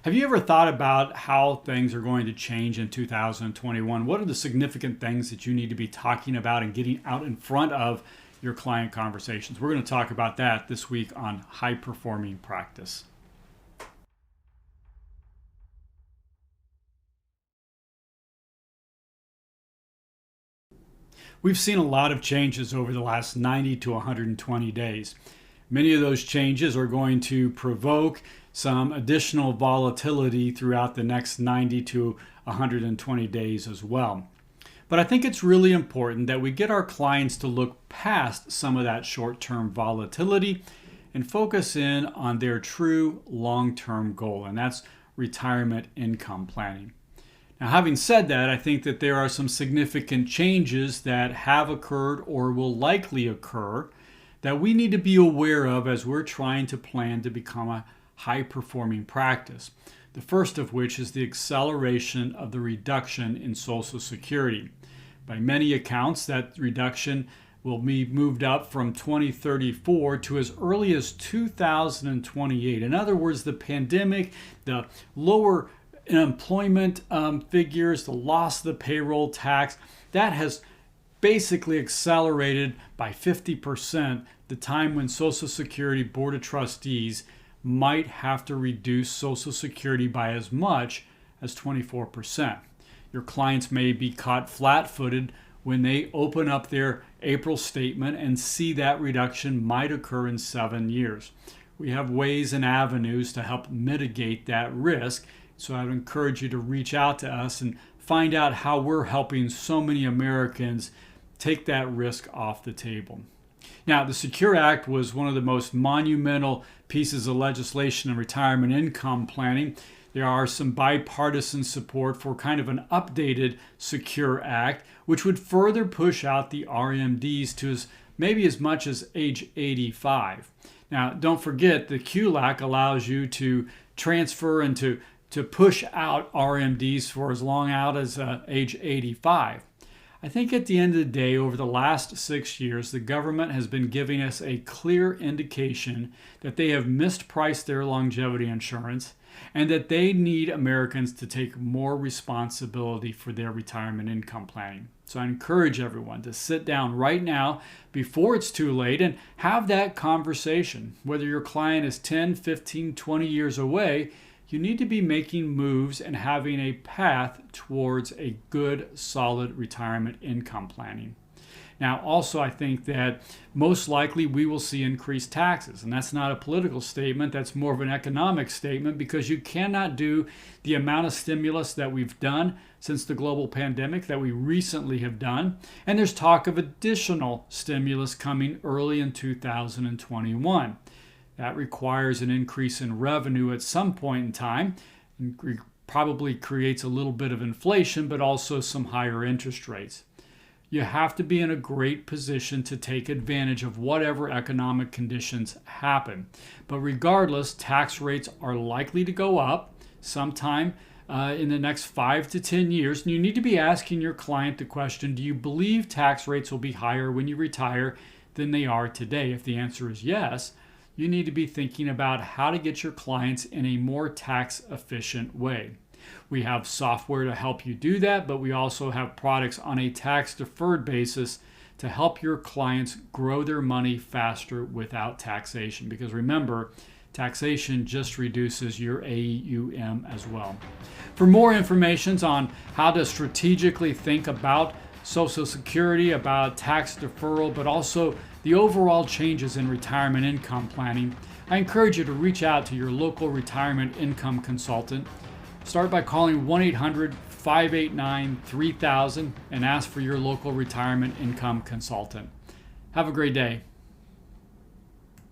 Have you ever thought about how things are going to change in 2021? What are the significant things that you need to be talking about and getting out in front of your client conversations? We're going to talk about that this week on High Performing Practice. We've seen a lot of changes over the last 90 to 120 days. Many of those changes are going to provoke some additional volatility throughout the next 90 to 120 days as well. But I think it's really important that we get our clients to look past some of that short-term volatility and focus in on their true long-term goal, and that's retirement income planning. Now, having said that, I think that there are some significant changes that have occurred or will likely occur that we need to be aware of as we're trying to plan to become a high-performing practice. The first of which is the acceleration of the reduction in Social Security. By many accounts, that reduction will be moved up from 2034 to as early as 2028. In other words, the pandemic, the lower employment figures, the loss of the payroll tax, that has basically accelerated by 50% the time when Social Security Board of Trustees might have to reduce Social Security by as much as 24%. Your clients may be caught flat-footed when they open up their April statement and see that reduction might occur in 7 years. We have ways and avenues to help mitigate that risk, so I would encourage you to reach out to us and find out how we're helping so many Americans take that risk off the table. Now, the Secure Act was one of the most monumental pieces of legislation in retirement income planning. There are some bipartisan support for kind of an updated Secure Act, which would further push out the RMDs to maybe as much as age 85. Now, don't forget the QLAC allows you to transfer and to push out RMDs for as long out as age 85. I think at the end of the day, over the last 6 years, the government has been giving us a clear indication that they have mispriced their longevity insurance and that they need Americans to take more responsibility for their retirement income planning. So I encourage everyone to sit down right now before it's too late and have that conversation. Whether your client is 10, 15, 20 years away, you need to be making moves and having a path towards a good, solid retirement income planning. Now, also, I think that most likely we will see increased taxes. And that's not a political statement, that's more of an economic statement, because you cannot do the amount of stimulus that we've done since the global pandemic that we recently have done. And there's talk of additional stimulus coming early in 2021. That requires an increase in revenue at some point in time, and probably creates a little bit of inflation, but also some higher interest rates. You have to be in a great position to take advantage of whatever economic conditions happen. But regardless, tax rates are likely to go up sometime in the next 5 to 10 years. And you need to be asking your client the question, do you believe tax rates will be higher when you retire than they are today? If the answer is yes, you need to be thinking about how to get your clients in a more tax efficient way. We have software to help you do that, but we also have products on a tax deferred basis to help your clients grow their money faster without taxation. Because remember, taxation just reduces your AUM as well. For more information on how to strategically think about Social Security, about tax deferral, but also the overall changes in retirement income planning, I encourage you to reach out to your local retirement income consultant. Start by calling 1-800-589-3000 and ask for your local retirement income consultant. Have a great day.